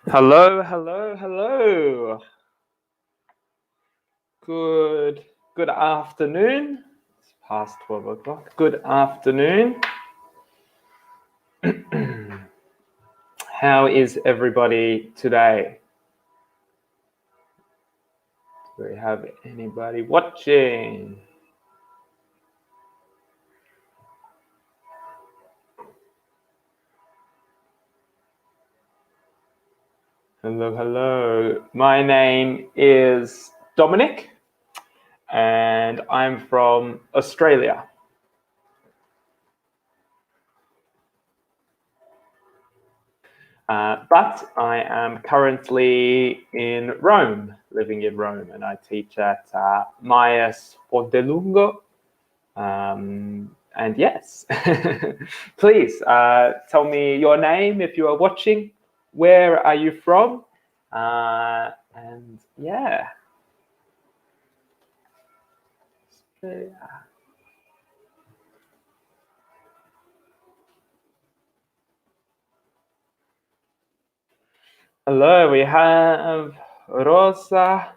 Hello, hello, hello. Good afternoon. It's past 12 o'clock. Good afternoon. How is everybody today? Do we have anybody watching? Hello, hello. My name is Dominic, and I'm from Australia. But I am currently in Rome, living in Rome, and I teach at Myas Pontelungo. And yes, please tell me your name if you are watching. Where are you from? And yeah. Hello, we have Rosa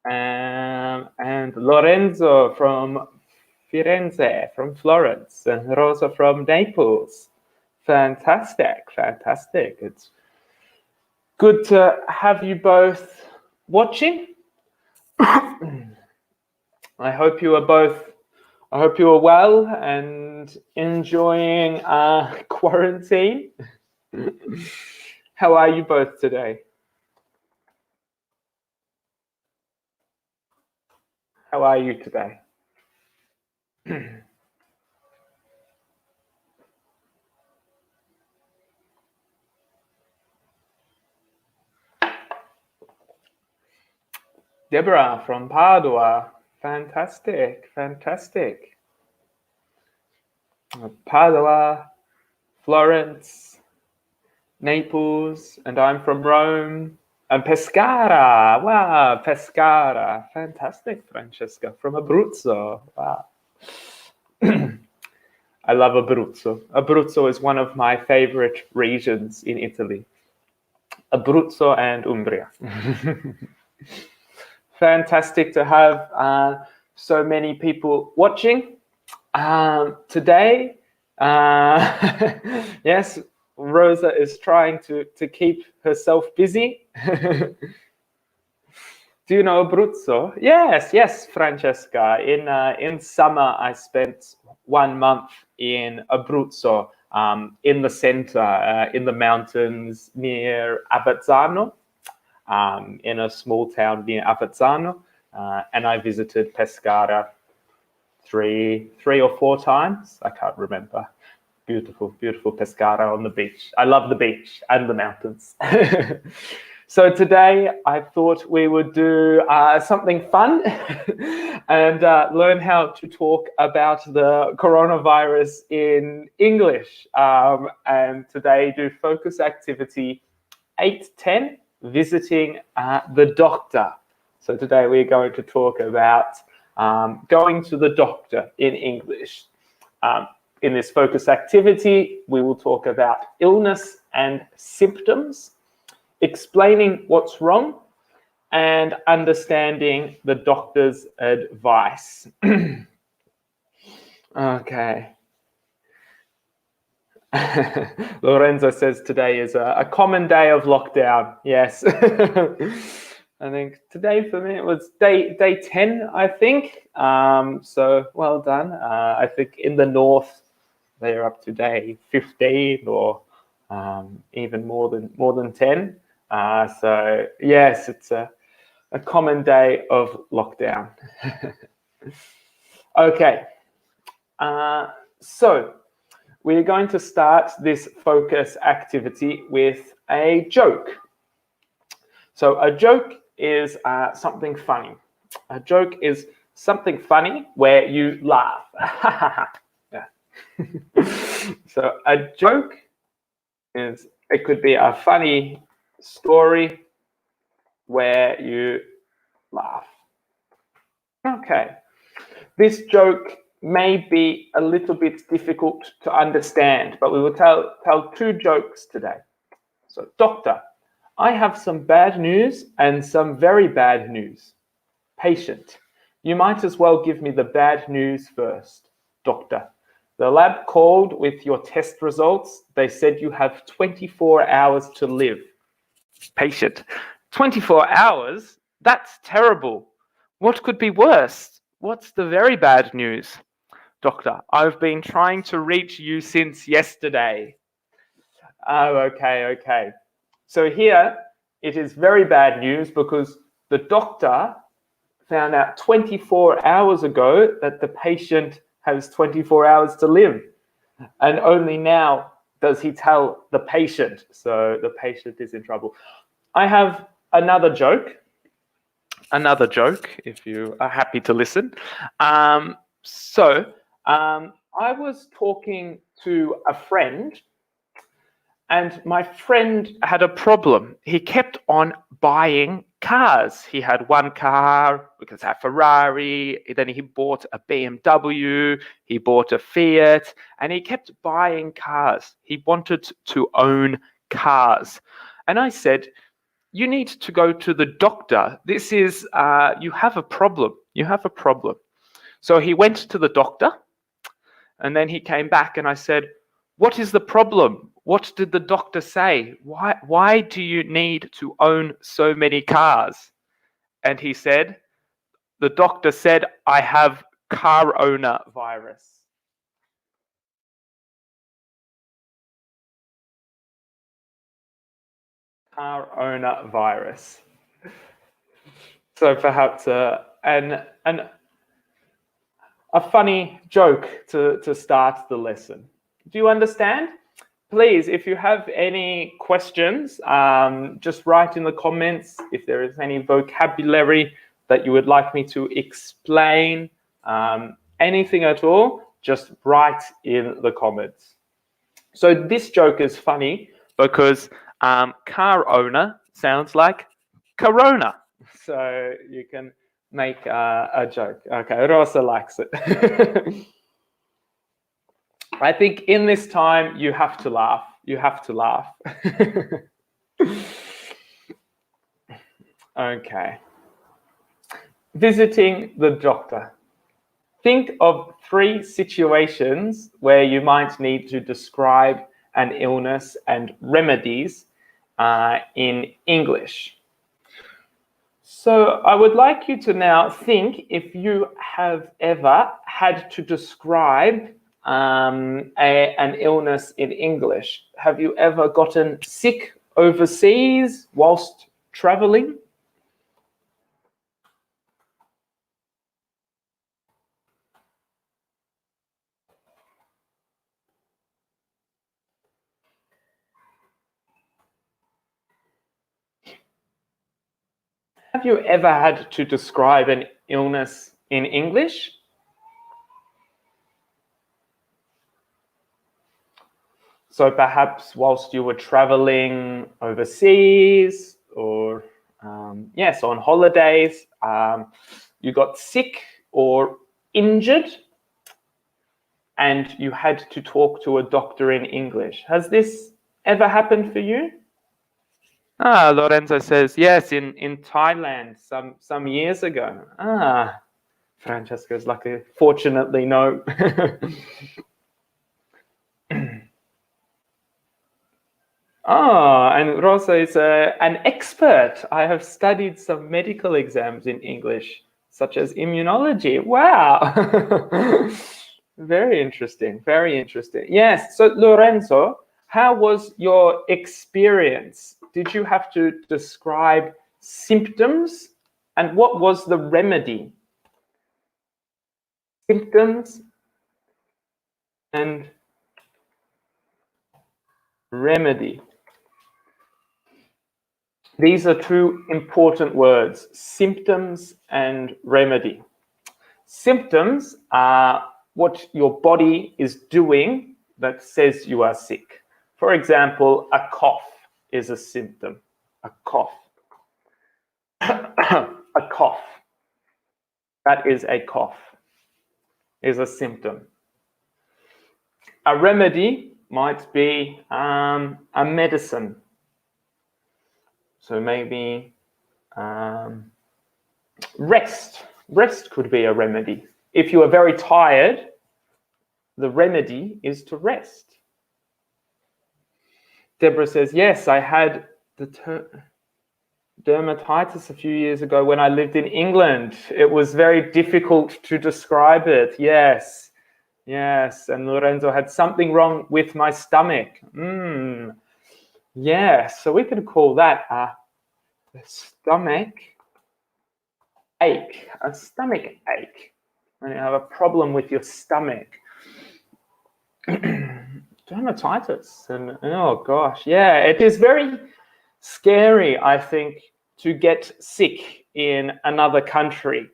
and Lorenzo from Firenze, from Florence, and Rosa from Naples. Fantastic. It's good to have you both watching. I hope you are well and enjoying quarantine. How are you both today? How are you today? Deborah from Padua. Fantastic. Padua, Florence, Naples, and I'm from Rome. And Pescara. Wow, Pescara. Fantastic, Francesca. From Abruzzo. Wow. I love Abruzzo. Abruzzo is one of my favorite regions in Italy. Abruzzo and Umbria. Fantastic to have so many people watching today. Yes, Rosa is trying to keep herself busy. Do you know Abruzzo? Yes, Francesca. In summer, I spent 1 month in Abruzzo, in the center, in the mountains near Avezzano, in a small town near Avezzano, and I visited Pescara three or four times. I can't remember. Beautiful Pescara on the beach. I love the beach and the mountains. So today I thought we would do something fun and learn how to talk about the coronavirus in English. And today do focus activity 8:10, visiting the doctor. So today we're going to talk about going to the doctor in English. In this focus activity, we will talk about illness and symptoms, explaining what's wrong, and understanding the doctor's advice. Okay. Lorenzo says today is a common day of lockdown. Yes. I think today for me it was day 10, I think. So well done. I think in the north they're up to day 15 or even more than 10. So yes, it's a common day of lockdown. Okay. So we're going to start this focus activity with a joke. So a joke is something funny. A joke is something funny where you laugh. Yeah. So a joke it could be a funny story where you laugh. Okay. This joke may be a little bit difficult to understand, but we will tell two jokes today. So, doctor, I have some bad news and some very bad news. Patient. You might as well give me the bad news first. Doctor. The lab called with your test results. They said you have 24 hours to live. Patient. 24 hours? That's terrible. What could be worse? What's the very bad news? Doctor. I've been trying to reach you since yesterday. Oh, okay. So here it is very bad news because the doctor found out 24 hours ago that the patient has 24 hours to live. And only now does he tell the patient. So the patient is in trouble. I have another joke, if you are happy to listen. I was talking to a friend, and my friend had a problem. He kept on buying cars. He had one car, because a Ferrari, then he bought a BMW, he bought a Fiat, and he kept buying cars. He wanted to own cars. And I said, you need to go to the doctor. This is, you have a problem. So he went to the doctor, and then he came back and I said, what is the problem? What did the doctor say? Why do you need to own so many cars? And he said, the doctor said, I have car owner virus. Car owner virus. So perhaps a funny joke to start the lesson. Do you understand? Please, if you have any questions, just write in the comments if there is any vocabulary that you would like me to explain. Anything at all, just write in the comments. So this joke is funny because car owner sounds like corona. So you can make a joke. Okay, Rosa likes it. I think in this time you have to laugh. Okay. Visiting the doctor. Think of 3 situations where you might need to describe an illness and remedies in English. So I would like you to now think if you have ever had to describe an illness in English. Have you ever gotten sick overseas whilst traveling? Have you ever had to describe an illness in English? So perhaps whilst you were traveling overseas or yes, on holidays, you got sick or injured and you had to talk to a doctor in English. Has this ever happened for you? Lorenzo says, yes, in Thailand some years ago. Francesco's lucky. Fortunately, no. And Rosa is an expert. I have studied some medical exams in English, such as immunology. Wow. Very interesting. Yes, so Lorenzo, how was your experience? Did you have to describe symptoms? And what was the remedy? Symptoms and remedy. These are 2 important words, symptoms and remedy. Symptoms are what your body is doing that says you are sick. For example, a cough is a symptom. A cough. A cough. That is a cough. Is a symptom. A remedy might be a medicine. So maybe rest. Rest could be a remedy. If you are very tired, the remedy is to rest. Deborah says, yes, I had the dermatitis a few years ago when I lived in England. It was very difficult to describe it. Yes, yes. And Lorenzo had something wrong with my stomach. Yeah, so we could call that a stomach ache. A stomach ache. When you have a problem with your stomach. Dermatitis. And oh gosh, yeah, it is very scary, I think, to get sick in another country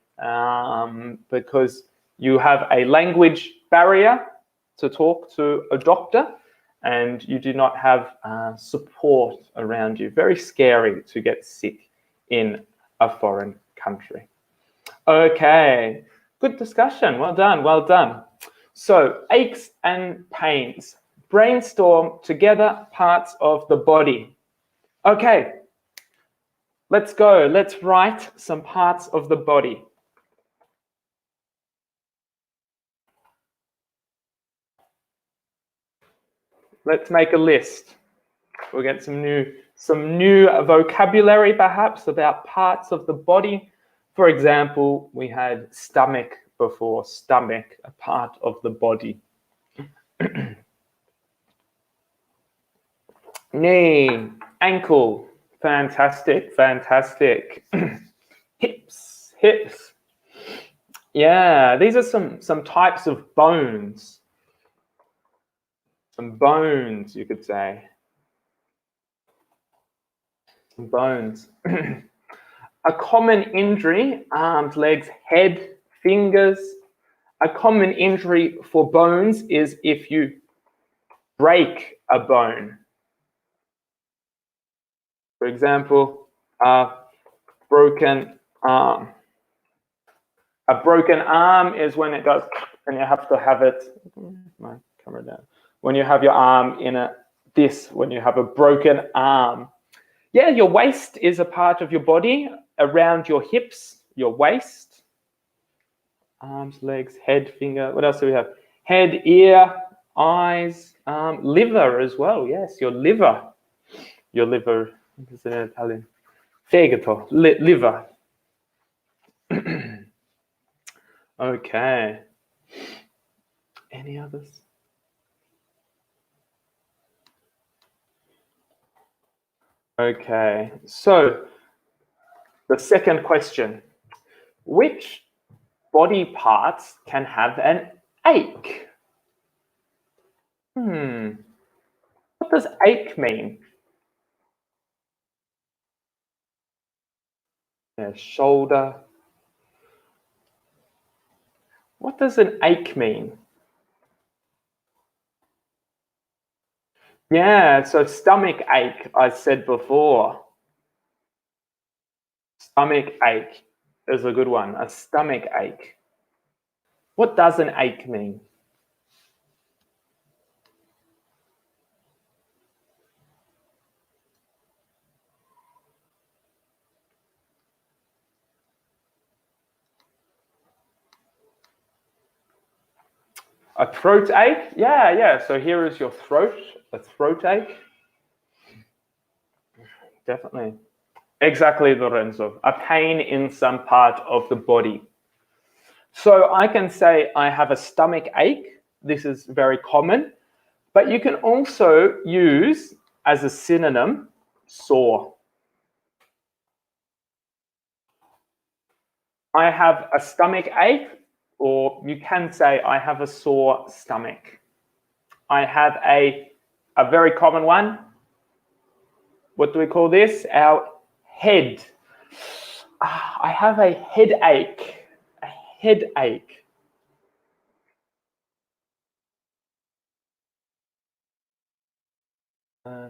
because you have a language barrier to talk to a doctor and you do not have support around you. Very scary to get sick in a foreign country. Okay, good discussion. Well done, well done. So, aches and pains. Brainstorm together parts of the body. Okay, let's go. Let's write some parts of the body. Let's make a list. We'll get some new vocabulary perhaps about parts of the body. For example, we had stomach before. Stomach, a part of the body. Knee, ankle. Fantastic, fantastic. Hips. Yeah, these are some types of bones. Some bones, you could say. Some bones. A common injury, arms, legs, head, fingers. A common injury for bones is if you break a bone. For example, a broken arm. A broken arm is when it goes and you have to have it. My camera down. When you have your arm in when you have a broken arm. Yeah, your waist is a part of your body around your hips, your waist. Arms, legs, head, finger. What else do we have? Head, ear, eyes, liver as well. Yes, your liver. Your liver. Is it in Italian? Fegato, liver. Okay. Any others? Okay, so the second question. Which body parts can have an ache? What does ache mean? Yeah, shoulder. What does an ache mean? Yeah, so stomach ache, I said before. Stomach ache is a good one, a stomach ache. What does an ache mean? A throat ache? Yeah. So here is your throat, a throat ache. Definitely. Exactly, Lorenzo. A pain in some part of the body. So I can say I have a stomach ache. This is very common. But you can also use as a synonym, sore. I have a stomach ache, or you can say I have a sore stomach. I have a very common one. What do we call this? Our head. I have a headache. A headache. A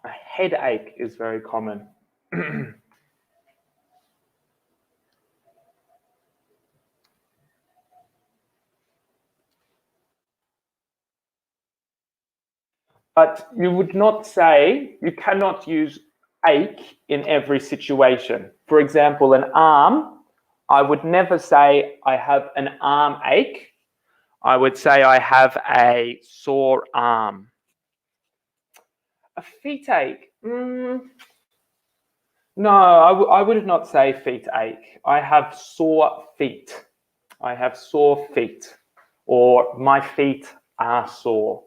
headache is very common. But you would not say, you cannot use ache in every situation. For example, an arm, I would never say I have an arm ache. I would say I have a sore arm. A feet ache? No, I would not say feet ache. I have sore feet. I have sore feet. Or my feet are sore.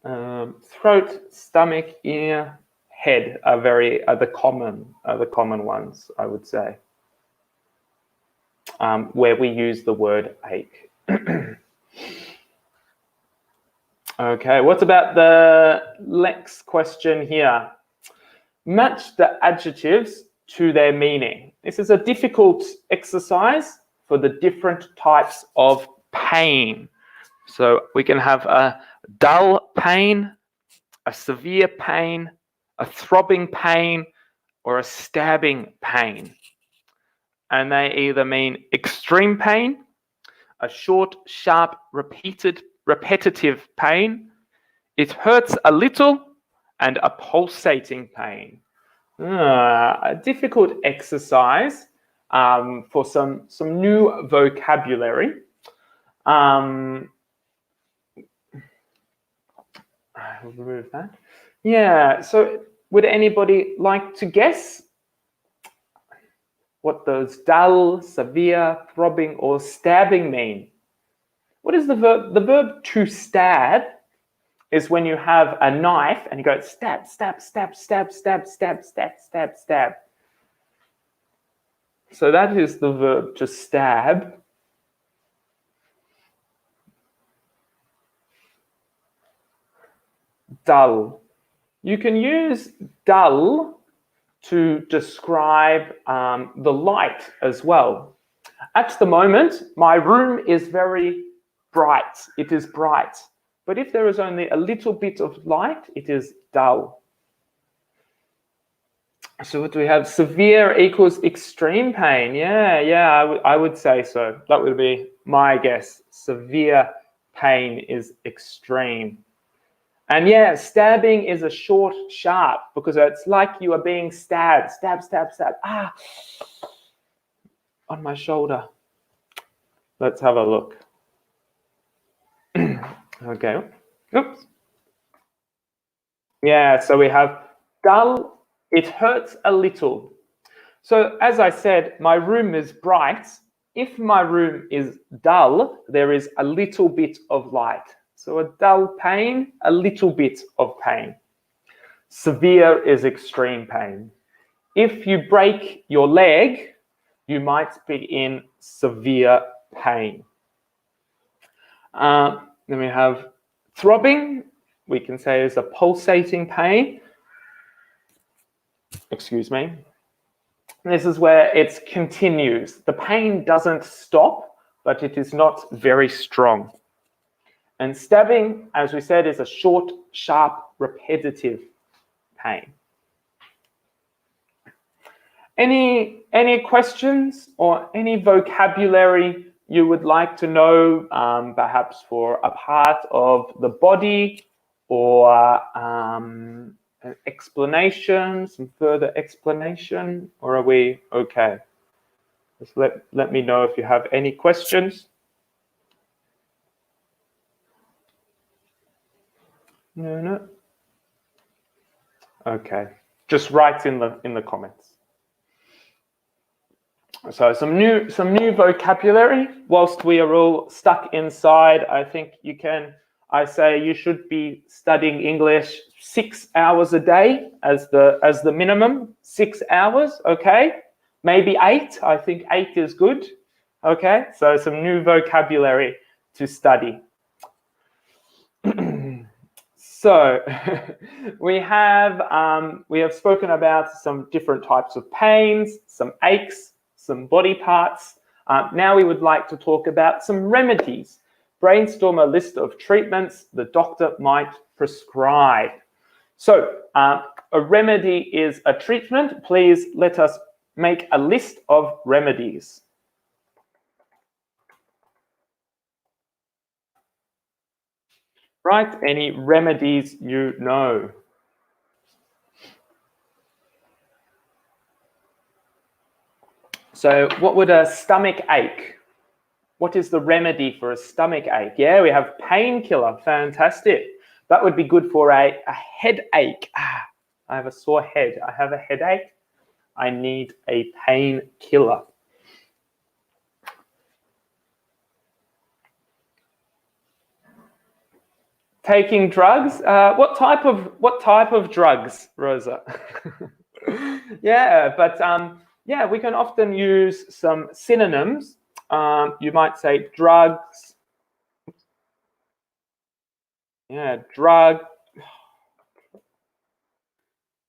Throat, stomach, ear, head are the common ones, I would say, where we use the word ache. Okay, what about the next question here? Match the adjectives to their meaning. This is a difficult exercise for the different types of pain. So we can have a dull pain, a severe pain, a throbbing pain, or a stabbing pain. And they either mean extreme pain, a short, sharp, repetitive pain, it hurts a little, and a pulsating pain. A difficult exercise for some new vocabulary. I'll remove that. Yeah, so would anybody like to guess what those dull, severe, throbbing, or stabbing mean? What is the verb? The verb to stab is when you have a knife and you go stab, stab, stab, stab, stab, stab, stab, stab, stab. So that is the verb to stab. Dull. You can use dull to describe the light as well. At the moment, my room is very bright. It is bright. But if there is only a little bit of light, it is dull. So what do we have? Severe equals extreme pain. Yeah, I would say so. That would be my guess. Severe pain is extreme. And yeah, stabbing is a short, sharp, because it's like you are being stabbed. Stab, stab, stab. Ah, on my shoulder. Let's have a look. Okay. Oops. Yeah, so we have dull, it hurts a little. So as I said, my room is bright. If my room is dull, there is a little bit of light. So a dull pain, a little bit of pain. Severe is extreme pain. If you break your leg, you might be in severe pain. Then we have throbbing. We can say is a pulsating pain. Excuse me. This is where it continues. The pain doesn't stop, but it is not very strong. And stabbing, as we said, is a short, sharp, repetitive pain. Any questions or any vocabulary you would like to know, perhaps for a part of the body, or an explanation, some further explanation, or are we okay? Just let me know if you have any questions. No. Okay, just write in the comments. So some new vocabulary. Whilst we are all stuck inside, I think I say you should be studying English 6 hours a day as the minimum. 6 hours, okay? Maybe 8. I think 8 is good. Okay, so some new vocabulary to study. So we have spoken about some different types of pains, some aches, some body parts. Now we would like to talk about some remedies. Brainstorm a list of treatments the doctor might prescribe. So a remedy is a treatment. Please let us make a list of remedies. Right? Any remedies you know? So what would a stomach ache? What is the remedy for a stomach ache? Yeah, we have painkiller. Fantastic. That would be good for a headache. I have a sore head. I have a headache. I need a painkiller. Taking drugs? What type of drugs, Rosa? Yeah, but yeah, we can often use some synonyms. You might say drugs. Yeah, drug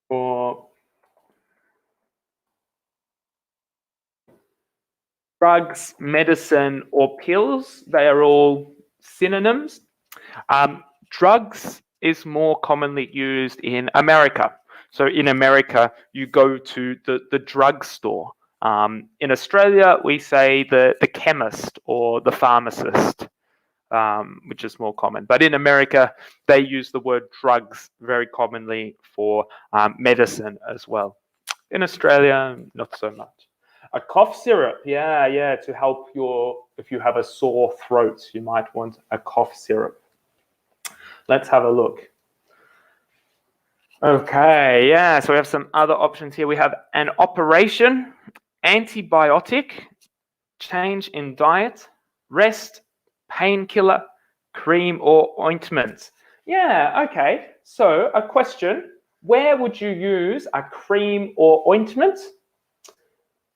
or drugs, medicine, or pills. They are all synonyms. Drugs is more commonly used in America. So in America, you go to the drugstore. In Australia, we say the chemist or the pharmacist, which is more common. But in America, they use the word drugs very commonly for medicine as well. In Australia, not so much. A cough syrup, yeah, to help if you have a sore throat, you might want a cough syrup. Let's have a look. Okay, yeah, so we have some other options here. We have an operation, antibiotic, change in diet, rest, painkiller, cream or ointment. Yeah, okay. So a question, where would you use a cream or ointment?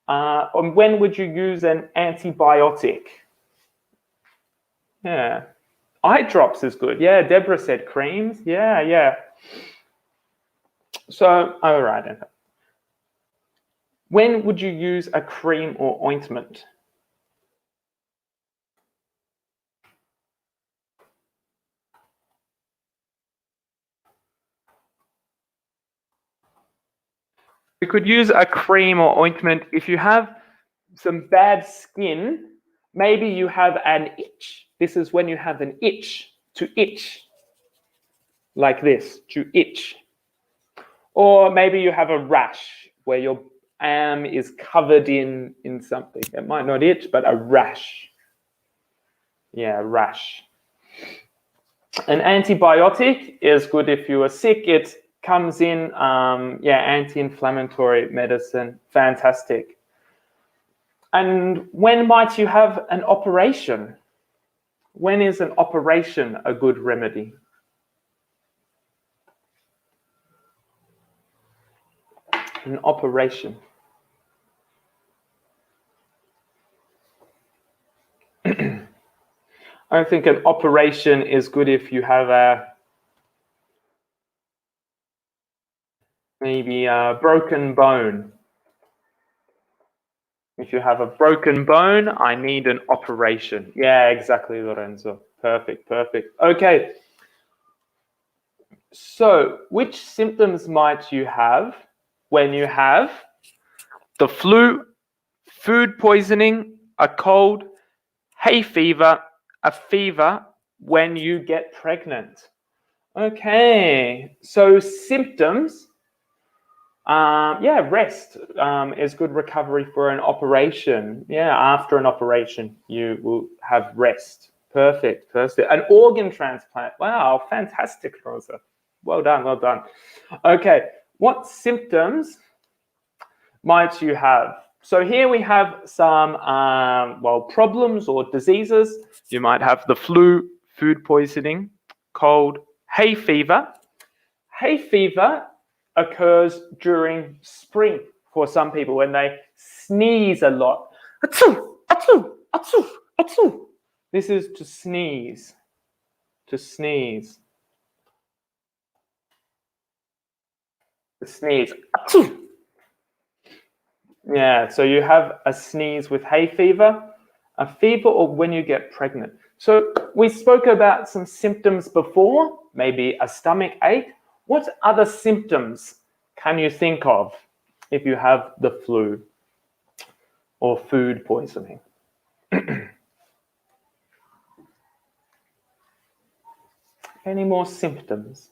And when would you use an antibiotic? Yeah. Eye drops is good. Yeah, Deborah said creams. Yeah. So, all right. When would you use a cream or ointment? We could use a cream or ointment if you have some bad skin. Maybe you have an itch. This is when you have an itch, to itch. Like this, to itch. Or maybe you have a rash where your arm is covered in something. It might not itch, but a rash. Yeah, rash. An antibiotic is good if you are sick. It comes in, anti-inflammatory medicine. Fantastic. And when might you have an operation? When is an operation a good remedy? An operation. I think an operation is good if you have maybe a broken bone. If you have a broken bone, I need an operation. Yeah, exactly, Lorenzo. Perfect. Okay. So, which symptoms might you have when you have the flu, food poisoning, a cold, hay fever, a fever when you get pregnant? Okay, so symptoms, rest is good recovery for an operation. Yeah, after an operation, you will have rest. Perfect. An organ transplant. Wow, fantastic, Rosa. Well done. Okay, what symptoms might you have? So here we have some, problems or diseases. You might have the flu, food poisoning, cold, hay fever. Hay fever occurs during spring for some people when they sneeze a lot. Achoo, achoo, achoo, achoo. This is to sneeze. To sneeze. To sneeze. Achoo. Yeah, so you have a sneeze with hay fever, a fever, or when you get pregnant. So we spoke about some symptoms before, maybe a stomach ache. What other symptoms can you think of if you have the flu or food poisoning? Any more symptoms?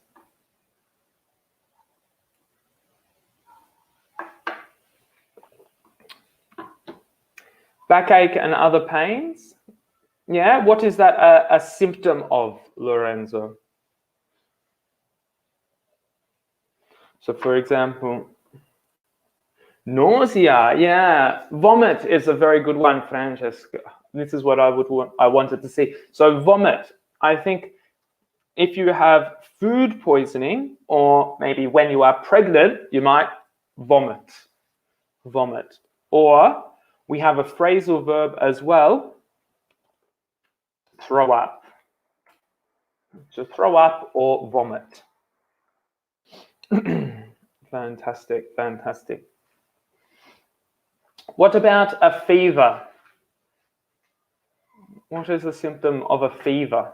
Backache and other pains? Yeah, what is that a symptom of, Lorenzo? So for example, nausea, yeah. Vomit is a very good one, Francesca. This is what I wanted to see. So vomit, I think if you have food poisoning, or maybe when you are pregnant, you might vomit. Or we have a phrasal verb as well, throw up. So throw up or vomit. Fantastic. What about a fever? What is a symptom of a fever?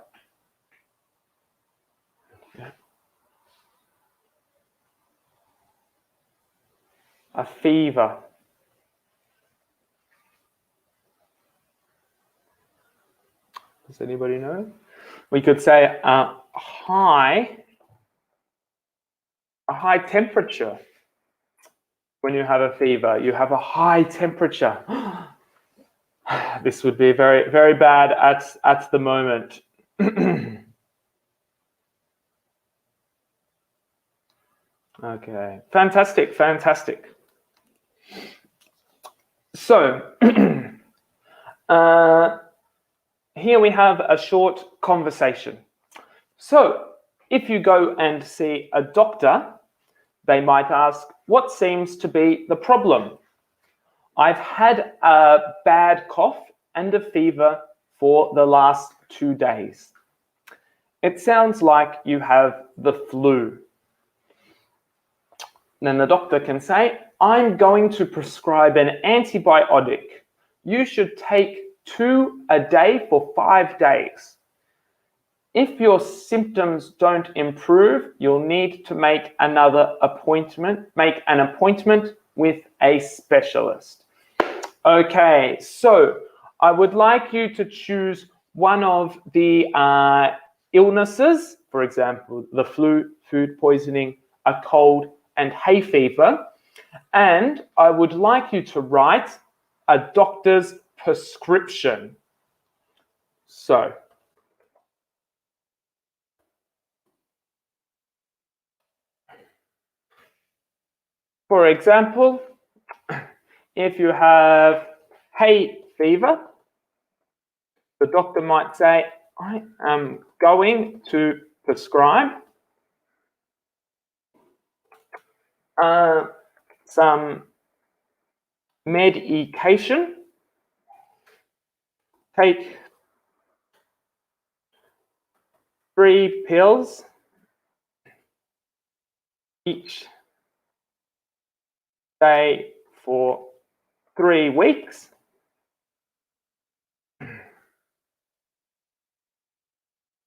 A fever. Does anybody know? We could say a high temperature. When you have a fever, you have a high temperature. This would be very, very bad at the moment. Okay, fantastic. So here we have a short conversation. So if you go and see a doctor, they might ask, what seems to be the problem? I've had a bad cough and a fever for the last 2 days. It sounds like you have the flu. Then the doctor can say, I'm going to prescribe an antibiotic. You should take 2 a day for 5 days. If your symptoms don't improve, you'll need to make an appointment with a specialist. Okay, so I would like you to choose one of the illnesses, for example, the flu, food poisoning, a cold, and hay fever. And I would like you to write a doctor's prescription. So, for example, if you have hay fever, the doctor might say, I am going to prescribe some medication. Take 3 pills each day for 3 weeks.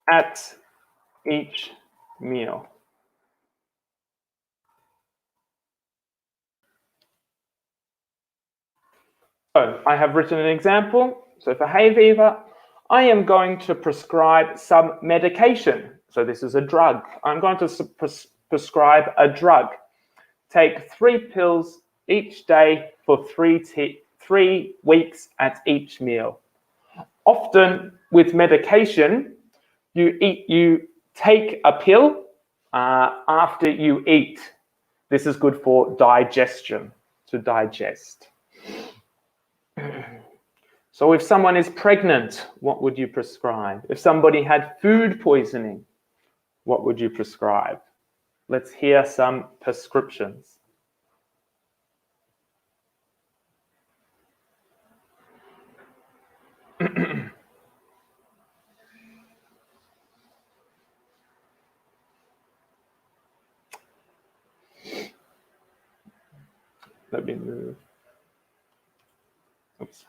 At each meal. So I have written an example. So for hay fever, I am going to prescribe some medication. So this is a drug. I'm going to prescribe a drug. Take 3 pills each day for 3 weeks at each meal. Often with medication, you take a pill after you eat. This is good for digestion, to digest. So if someone is pregnant, what would you prescribe? If somebody had food poisoning, what would you prescribe? Let's hear some prescriptions. Let me move. Oops.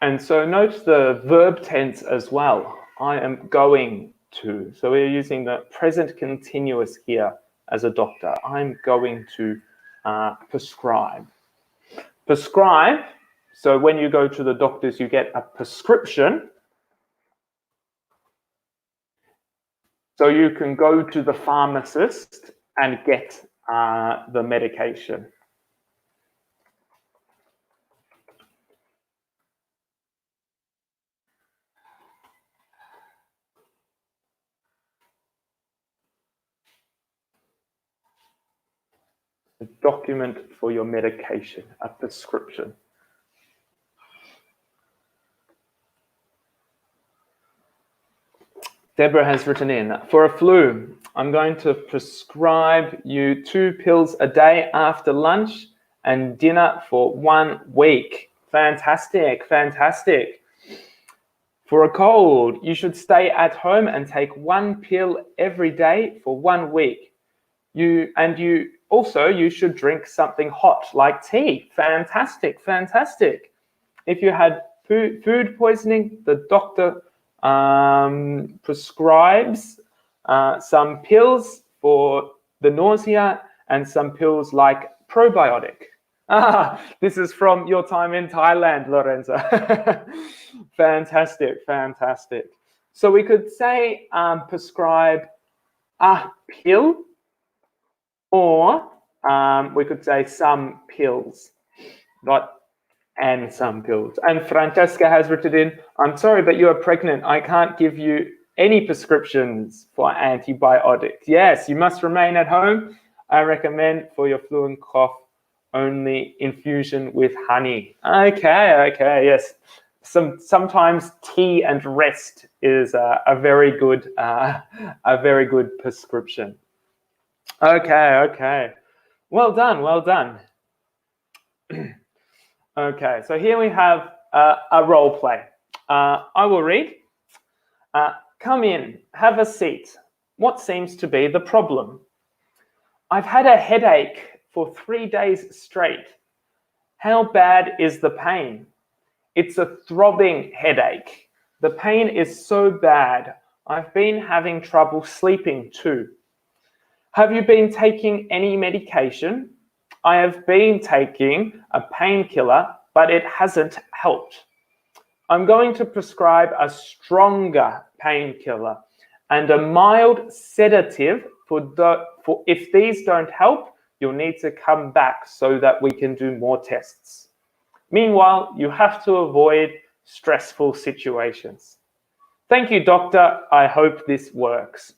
And so note the verb tense as well. I am going to. So we're using the present continuous here as a doctor. I'm going to prescribe. Prescribe, so when you go to the doctors, you get a prescription. So you can go to the pharmacist and get the medication. A document for your medication, a prescription. Deborah has written in, for a flu, I'm going to prescribe you 2 pills a day after lunch and dinner for 1 week. Fantastic, fantastic. For a cold, you should stay at home and take 1 pill every day for 1 week. You should drink something hot like tea. Fantastic, fantastic. If you had food poisoning, the doctor prescribes some pills for the nausea and some pills like probiotic. This is from your time in Thailand, Lorenzo. Fantastic, fantastic. So we could say prescribe a pill, or we could say some pills, and some pills. And Francesca has written in, I'm sorry, but you are pregnant. I can't give you any prescriptions for antibiotics. Yes, you must remain at home. I recommend for your flu and cough only infusion with honey. Okay, yes. Sometimes tea and rest is a very good prescription. Okay. Well done. Okay, so here we have a role play. I will read. Come in, have a seat. What seems to be the problem? I've had a headache for 3 days straight. How bad is the pain? It's a throbbing headache. The pain is so bad, I've been having trouble sleeping too. Have you been taking any medication? I have been taking a painkiller, but it hasn't helped. I'm going to prescribe a stronger painkiller and a mild sedative for if these don't help, you'll need to come back so that we can do more tests. Meanwhile, you have to avoid stressful situations. Thank you, doctor. I hope this works.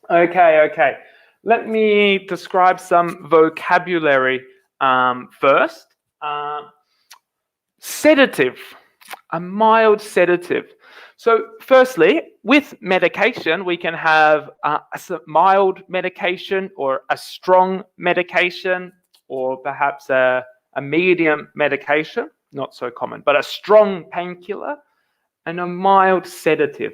Okay. Let me describe some vocabulary first. Sedative, a mild sedative. So firstly, with medication, we can have a mild medication or a strong medication, or perhaps a medium medication, not so common, but a strong painkiller and a mild sedative.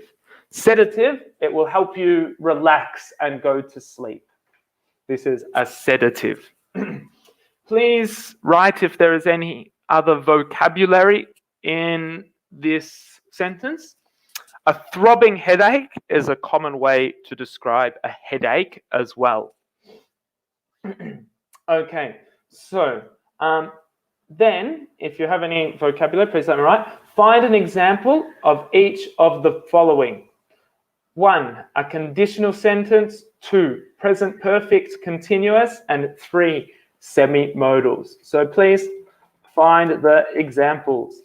Sedative, it will help you relax and go to sleep. This is a sedative. Please write if there is any other vocabulary in this sentence. A throbbing headache is a common way to describe a headache as well. Okay, so then if you have any vocabulary, please let me write. Find an example of each of the following. 1, a conditional sentence. 2, present perfect continuous. And 3, semi-modals. So please find the examples.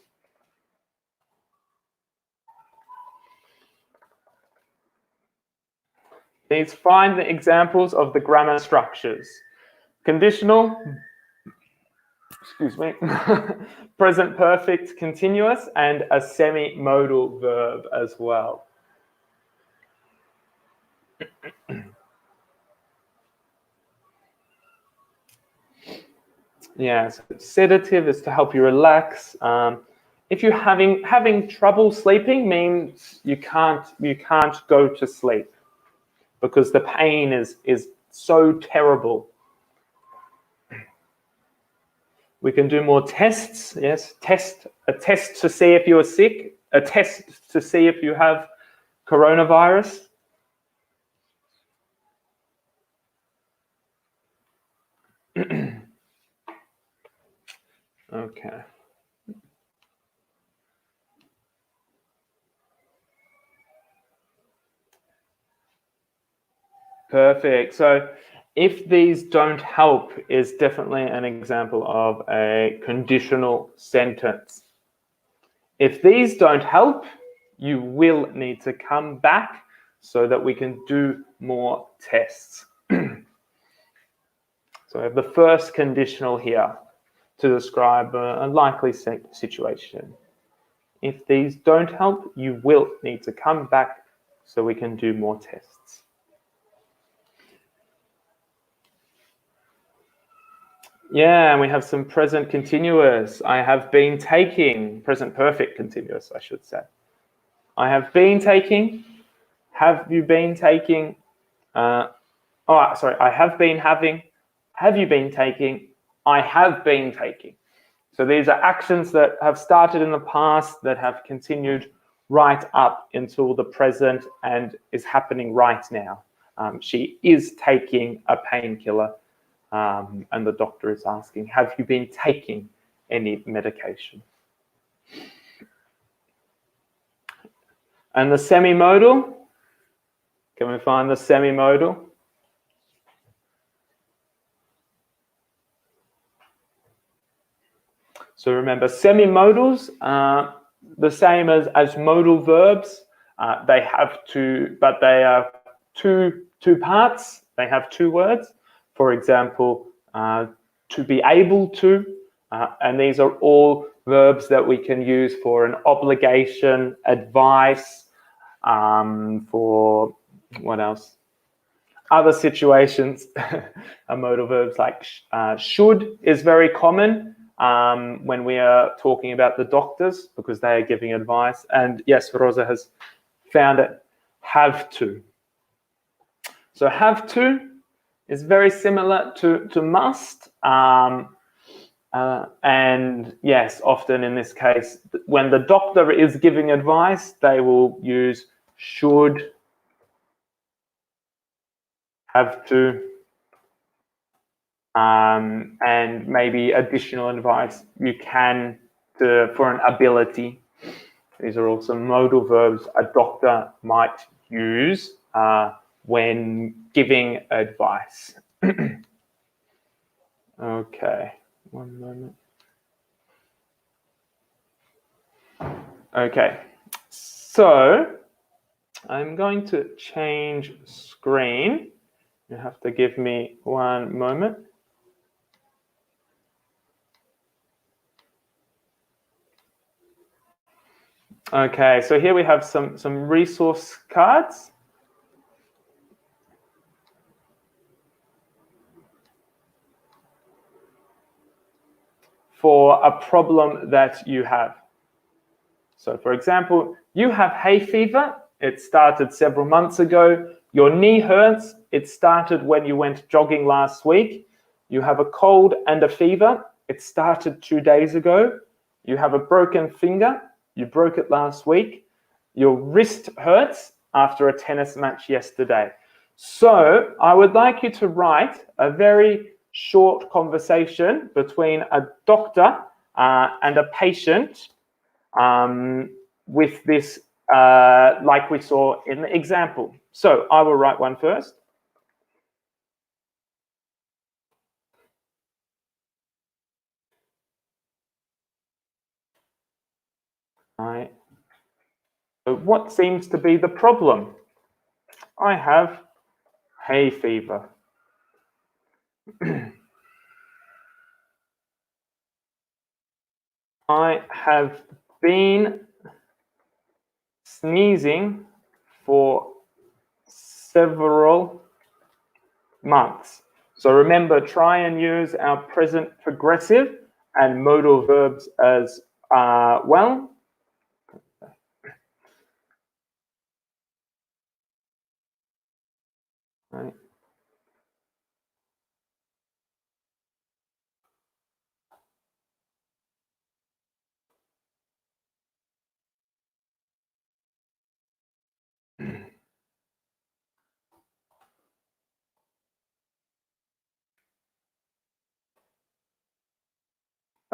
Please find the examples of the grammar structures. Conditional, present perfect continuous, and a semi-modal verb as well. Yes, sedative is to help you relax. If you're having trouble sleeping, means you can't go to sleep because the pain is so terrible. We can do more tests. Yes, a test to see if you are sick, a test to see if you have coronavirus. Okay. Perfect. So if these don't help is definitely an example of a conditional sentence. If these don't help, you will need to come back so that we can do more tests. So I have the first conditional here to describe a likely situation. If these don't help, you will need to come back so we can do more tests. Yeah, and we have some present continuous. I have been taking, present perfect continuous, I should say. I have been taking, have you been taking, I have been having, have you been taking, I have been taking. So these are actions that have started in the past that have continued right up until the present and is happening right now. She is taking a painkiller. And the doctor is asking, have you been taking any medication? And the semi-modal, can we find the semi-modal? So remember, semi-modals are the same as modal verbs. They have two, but they are two parts. They have two words. For example, to be able to, and these are all verbs that we can use for an obligation, advice, for what else? Other situations, modal verbs like should is very common when we are talking about the doctors because they are giving advice. And yes, Rosa has found it, have to. So have to is very similar to must. And yes, often in this case, when the doctor is giving advice, they will use should, have to, and maybe additional advice you can for an ability. These are also modal verbs a doctor might use when giving advice. Okay, one moment. Okay, so I'm going to change screen. You have to give me one moment. Okay, so here we have some resource cards. For a problem that you have. So for example, you have hay fever. It started several months ago. Your knee hurts. It started when you went jogging last week. You have a cold and a fever. It started 2 days ago. You have a broken finger. You broke it last week. Your wrist hurts after a tennis match yesterday. So I would like you to write a very short conversation between a doctor and a patient with this, like we saw in the example. So I will write one first. So what seems to be the problem? I have hay fever. I have been sneezing for several months. So remember, try and use our present progressive and modal verbs as well. Right.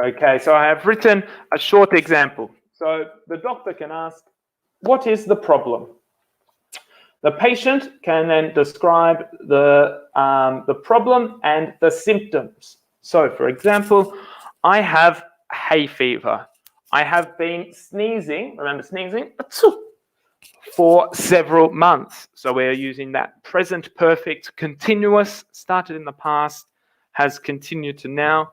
Okay, so I have written a short example. So the doctor can ask, what is the problem? The patient can then describe the problem and the symptoms. So, for example, I have hay fever. I have been sneezing, remember sneezing, for several months. So we're using that present perfect continuous, started in the past, has continued to now.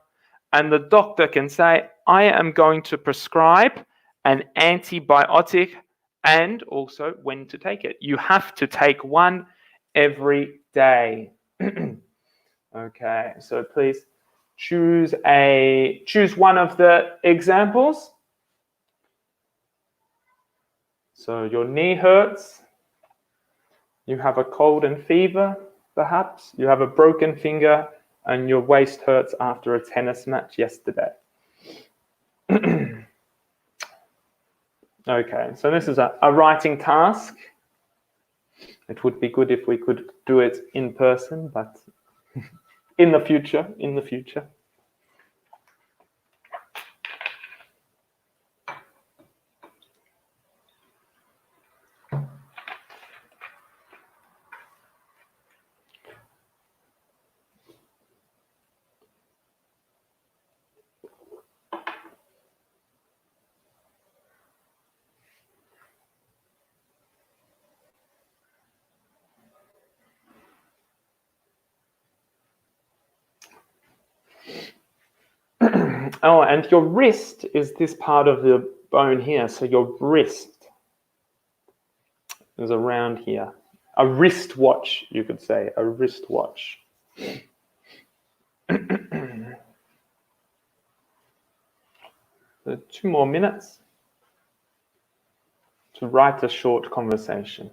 And the doctor can say, I am going to prescribe an antibiotic and also when to take it. You have to take one every day. Okay, so please choose one of the examples. So your knee hurts. You have a cold and fever, perhaps. You have a broken finger and your waist hurts after a tennis match yesterday. Okay, so this is a writing task. It would be good if we could do it in person, but in the future. Oh, and your wrist is this part of the bone here. So your wrist is around here. A wristwatch, you could say, a wristwatch. So 2 more minutes to write a short conversation.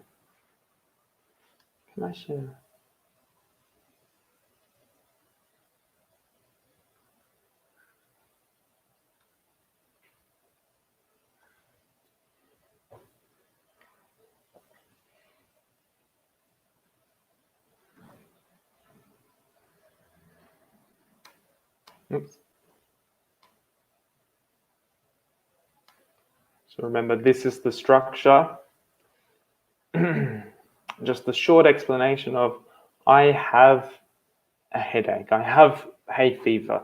Can I share? Oops. So remember, this is the structure. Just a short explanation of, I have a headache. I have hay fever.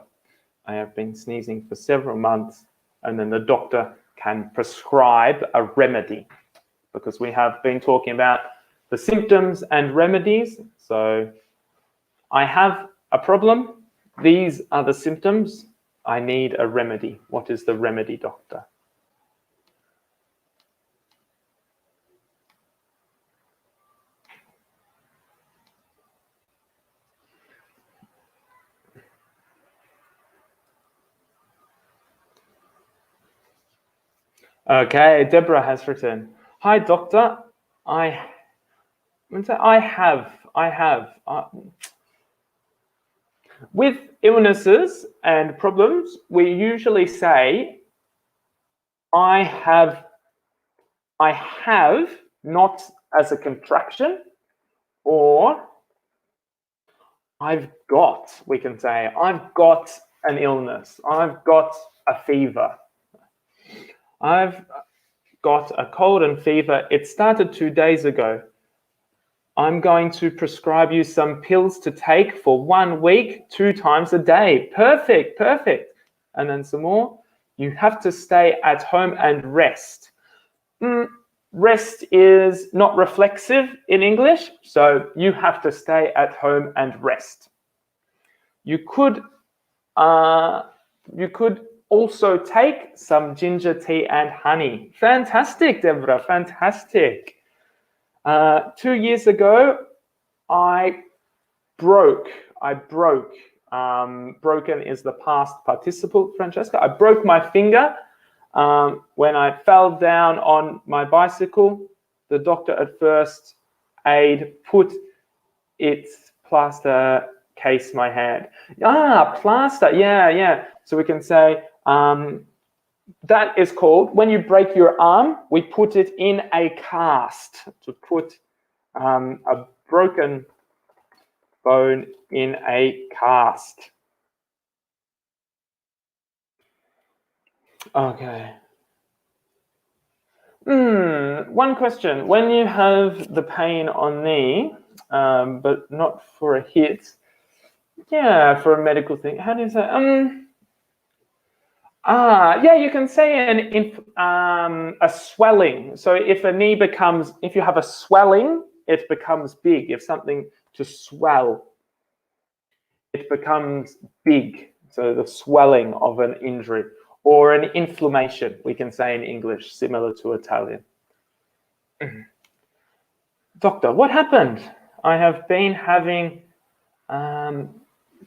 I have been sneezing for several months. And then the doctor can prescribe a remedy, because we have been talking about the symptoms and remedies. So I have a problem. These are the symptoms. I need a remedy. What is the remedy, doctor? Okay, Deborah has written, hi, doctor. I have. With illnesses and problems, we usually say, I have, not as a contraction, or I've got, we can say, I've got an illness, I've got a fever, I've got a cold and fever. It started 2 days ago. I'm going to prescribe you some pills to take for 1 week, 2 times a day. Perfect, perfect. And then some more. You have to stay at home and rest. Rest is not reflexive in English, so you have to stay at home and rest. You could also take some ginger tea and honey. Fantastic, Deborah, fantastic. 2 years ago, I broke. Broken is the past participle, Francesca. I broke my finger when I fell down on my bicycle. The doctor at first aid put its plaster case my hand. Plaster, yeah. So we can say that is called, when you break your arm, we put it in a cast, to put a broken bone in a cast. Okay. One question. When you have the pain on knee, but not for a hit, yeah, for a medical thing, how do you say? Yeah, you can say a swelling. So if a knee becomes, if you have a swelling, it becomes big. If something to swell, it becomes big. So the swelling of an injury or an inflammation, we can say in English, similar to Italian. Doctor, what happened? I have been having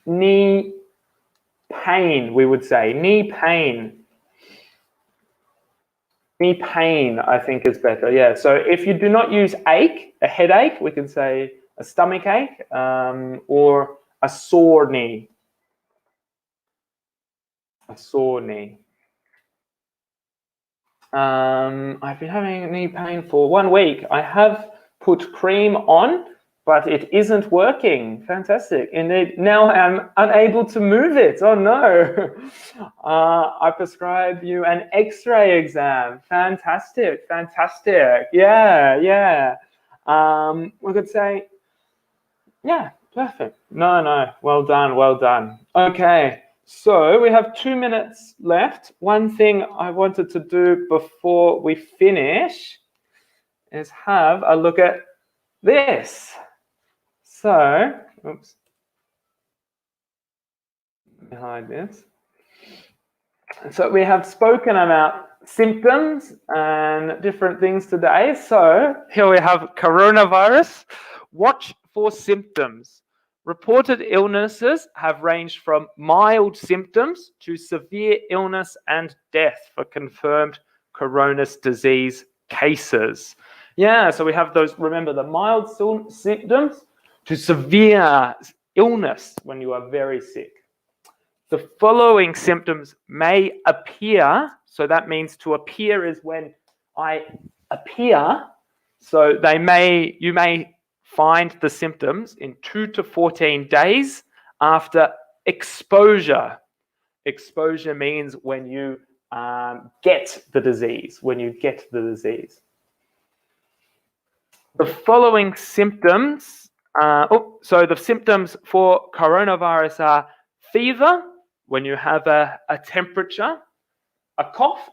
knee pain, we would say. Knee pain. Knee pain, I think, is better. Yeah. So if you do not use ache, a headache, we can say a stomach ache or a sore knee. A sore knee. I've been having knee pain for 1 week. I have put cream on, but it isn't working. Fantastic. Indeed, now I'm unable to move it. Oh no. I prescribe you an X-ray exam. Fantastic. Fantastic. Yeah, yeah. We could say, yeah, perfect. No. Well done. Well done. Okay. So we have 2 minutes left. One thing I wanted to do before we finish is have a look at this. So, oops, behind this. So we have spoken about symptoms and different things today. So here we have coronavirus. Watch for symptoms. Reported illnesses have ranged from mild symptoms to severe illness and death for confirmed coronavirus disease cases. Yeah, so we have those, remember, the mild symptoms to severe illness when you are very sick. The following symptoms may appear. So that means to appear is when I appear. So you may find the symptoms in 2 to 14 days after exposure. Exposure means when you get the disease, The following symptoms, so the symptoms for coronavirus are fever, when you have a temperature, a cough,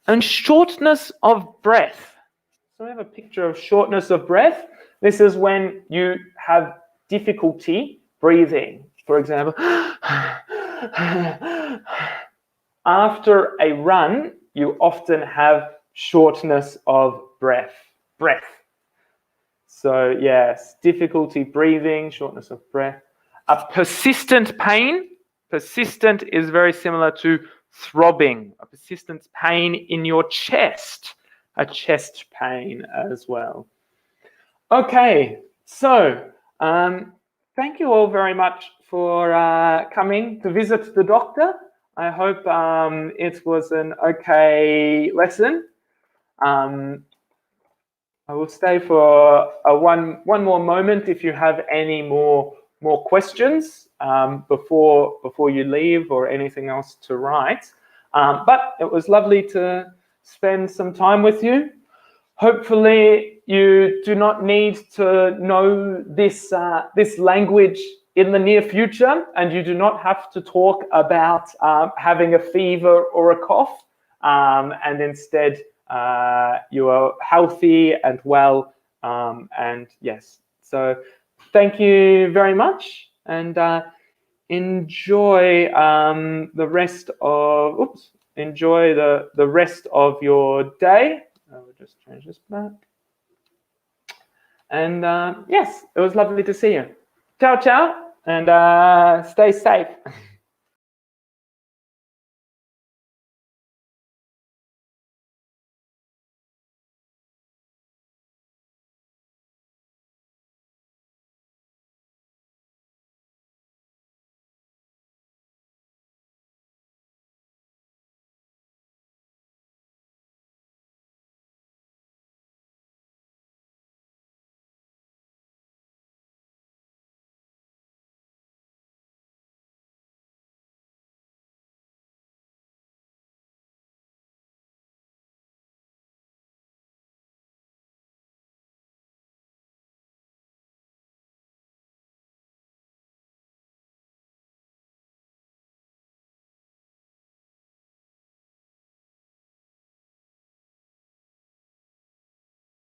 and shortness of breath. So we have a picture of shortness of breath. This is when you have difficulty breathing. For example, after a run, you often have shortness of breath. So yes, difficulty breathing, shortness of breath. A persistent pain. Persistent is very similar to throbbing. A persistent pain in your chest. A chest pain as well. Okay, so thank you all very much for coming to visit the doctor. I hope it was an okay lesson. I will stay for one more moment if you have any more questions before you leave or anything else to write. But it was lovely to spend some time with you. Hopefully you do not need to know this language in the near future, and you do not have to talk about having a fever or a cough, and instead you are healthy and well, and yes. So thank you very much, and enjoy the rest of the rest of your day. I will just change this back. And yes, it was lovely to see you. Ciao, ciao, and stay safe.